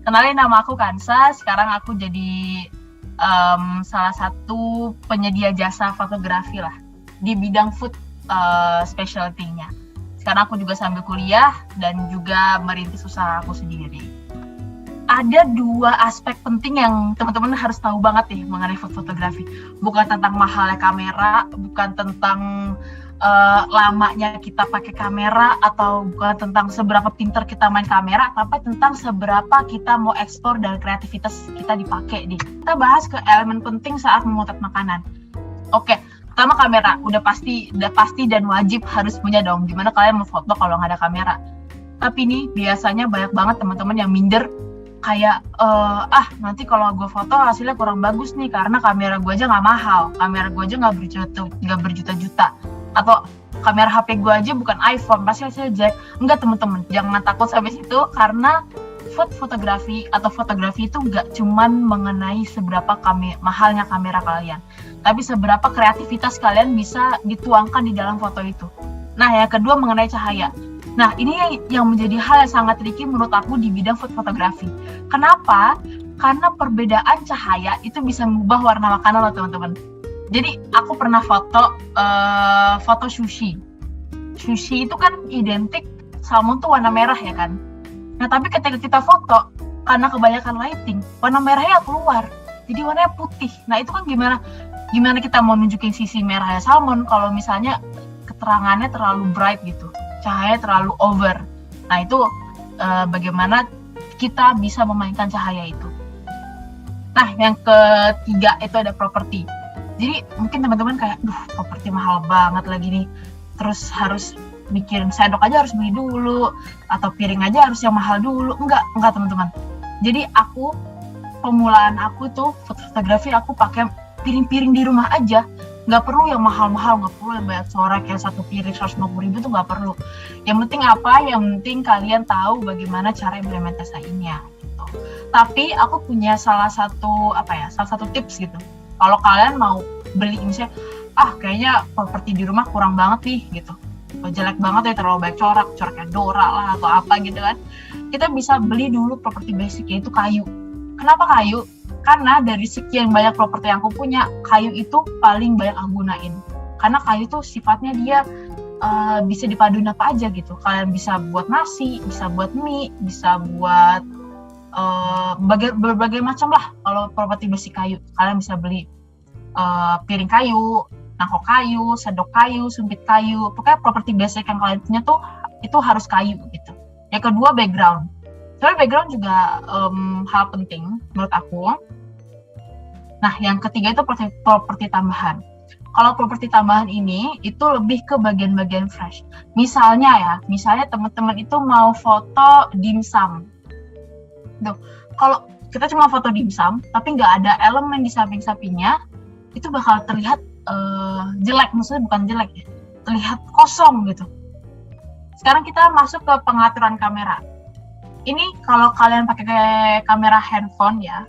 Kenalin, nama aku Kansa. Sekarang aku jadi salah satu penyedia jasa fotografi lah di bidang food specialty-nya. Sekarang aku juga sambil kuliah dan juga merintis usaha aku sendiri. Ada dua aspek penting yang teman-teman harus tahu banget nih mengenai food fotografi. Bukan tentang mahalnya kamera, bukan tentang lamanya kita pakai kamera, atau bukan tentang seberapa pintar kita main kamera, tapi tentang seberapa kita mau ekspor dan kreativitas kita dipakai nih. Kita bahas ke elemen penting saat memotret makanan. Oke, pertama kamera, udah pasti dan wajib harus punya dong. Gimana kalian mau foto kalau nggak ada kamera? Tapi nih biasanya banyak banget teman-teman yang minder, kayak nanti kalau gue foto hasilnya kurang bagus nih karena kamera gue aja nggak mahal, kamera gue aja nggak berjuta-juta, atau kamera HP gue aja bukan iPhone, pasti hasilnya jelek. Enggak teman-teman, jangan takut sampai situ, karena fotografi itu nggak cuman mengenai seberapa mahalnya kamera kalian, tapi seberapa kreativitas kalian bisa dituangkan di dalam foto itu. Nah, yang kedua mengenai cahaya. Nah, ini yang menjadi hal yang sangat tricky menurut aku di bidang fotografi. Kenapa? Karena perbedaan cahaya itu bisa mengubah warna makanan loh teman-teman. Jadi aku pernah foto sushi. Sushi itu kan identik salmon tuh warna merah ya kan. Nah, tapi ketika kita foto, karena kebanyakan lighting, warna merahnya keluar. Jadi warnanya putih. Nah, itu kan gimana kita mau nunjukin sisi merahnya salmon kalau misalnya keterangannya terlalu bright gitu, cahaya terlalu over. Nah, itu bagaimana kita bisa memainkan cahaya itu. Nah, yang ketiga itu ada properti. Jadi mungkin teman-teman kayak, properti mahal banget lagi nih, terus harus mikirin sendok aja harus beli dulu, atau piring aja harus yang mahal dulu. Enggak teman-teman. Jadi pemulaan aku tuh fotografi, aku pakai piring-piring di rumah aja. Nggak perlu yang mahal-mahal, nggak perlu yang banyak corak, yang satu piring 150.000 tuh nggak perlu. Yang penting Yang penting kalian tahu bagaimana cara implementasinya gitu. Tapi aku punya salah satu tips gitu. Kalau kalian mau beli misalnya, kayaknya properti di rumah kurang banget nih gitu, jelek banget ya, terlalu banyak coraknya Dora lah atau apa gitu kan, kita bisa beli dulu properti basicnya, itu kayu. Kenapa kayu? Karena dari sekian banyak properti yang aku punya, kayu itu paling banyak aku gunain. Karena kayu itu sifatnya dia bisa dipaduin apa aja gitu. Kalian bisa buat nasi, bisa buat mie, bisa buat berbagai macam lah. Kalau properti basic kayu, kalian bisa beli piring kayu, mangkok kayu, sendok kayu, sumpit kayu. Pokoknya properti basic yang kalian punya tuh itu harus kayu gitu. Yang kedua background. Soalnya background juga hal penting menurut aku. Nah, yang ketiga itu properti tambahan. Kalau properti tambahan ini itu lebih ke bagian-bagian fresh. Misalnya teman-teman itu mau foto dimsum. Tuh, kalau kita cuma foto dimsum tapi nggak ada elemen di samping-sampingnya, itu bakal terlihat jelek. Maksudnya bukan jelek ya, terlihat kosong gitu. Sekarang kita masuk ke pengaturan kamera. Ini kalau kalian pakai kamera handphone ya,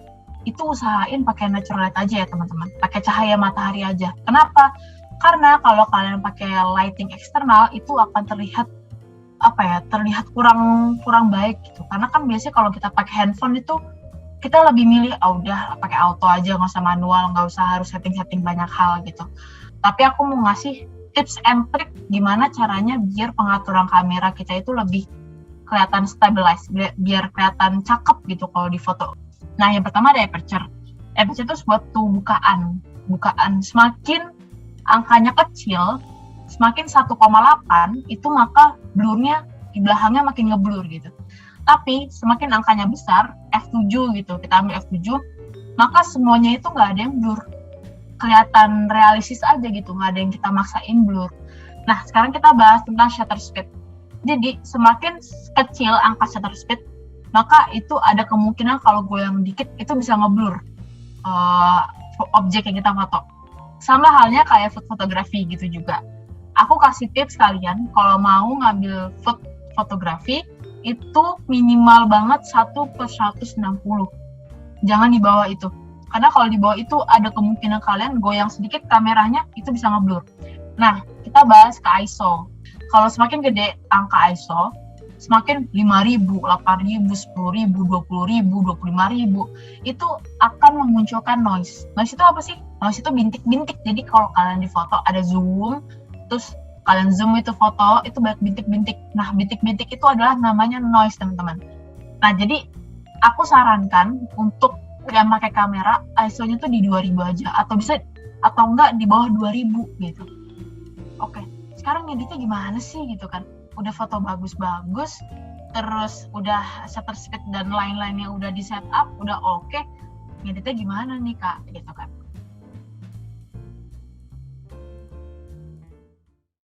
itu usahain pakai natural light aja ya teman-teman, pakai cahaya matahari aja. Kenapa? Karena kalau kalian pakai lighting eksternal itu akan terlihat kurang baik gitu. Karena kan biasanya kalau kita pakai handphone itu kita lebih milih udah pakai auto aja, nggak usah manual, nggak usah harus setting banyak hal gitu. Tapi aku mau ngasih tips and trick gimana caranya biar pengaturan kamera kita itu lebih kelihatan stabilize, biar kelihatan cakep gitu kalau di foto. Nah, yang pertama ada aperture. Aperture itu suatu bukaan. Semakin angkanya kecil, semakin 1,8 itu maka blurnya di belakangnya makin ngeblur gitu. Tapi semakin angkanya besar, f7 gitu, kita ambil f7, maka semuanya itu nggak ada yang blur. Kelihatan realistis aja gitu, nggak ada yang kita maksain blur. Nah, sekarang kita bahas tentang shutter speed. Jadi semakin kecil angka shutter speed, maka itu ada kemungkinan kalau goyang dikit itu bisa ngeblur objek yang kita foto. Sama halnya kayak fotografi gitu juga. Aku kasih tips kalian kalau mau ngambil fotografi itu minimal banget 1/160. Jangan di bawah itu. Karena kalau di bawah itu ada kemungkinan kalian goyang sedikit kameranya itu bisa ngeblur. Nah, kita bahas ke ISO. Kalau semakin gede angka ISO, semakin 5.000, 8.000, 10.000, 20.000, 25.000 itu akan memunculkan noise. Noise itu apa sih? Noise itu bintik-bintik. Jadi kalau kalian di foto ada zoom, terus kalian zoom itu foto, itu banyak bintik-bintik. Nah, bintik-bintik itu adalah namanya noise, teman-teman. Nah, jadi aku sarankan untuk yang pakai kamera ISO-nya tuh di 2000 aja, atau enggak di bawah 2000 gitu. Oke, sekarang ngeditnya gimana sih gitu kan? Udah foto bagus-bagus, terus udah shutter speed dan lain-lainnya udah di setup, udah oke. Ngeditnya gimana nih Kak gitu kan?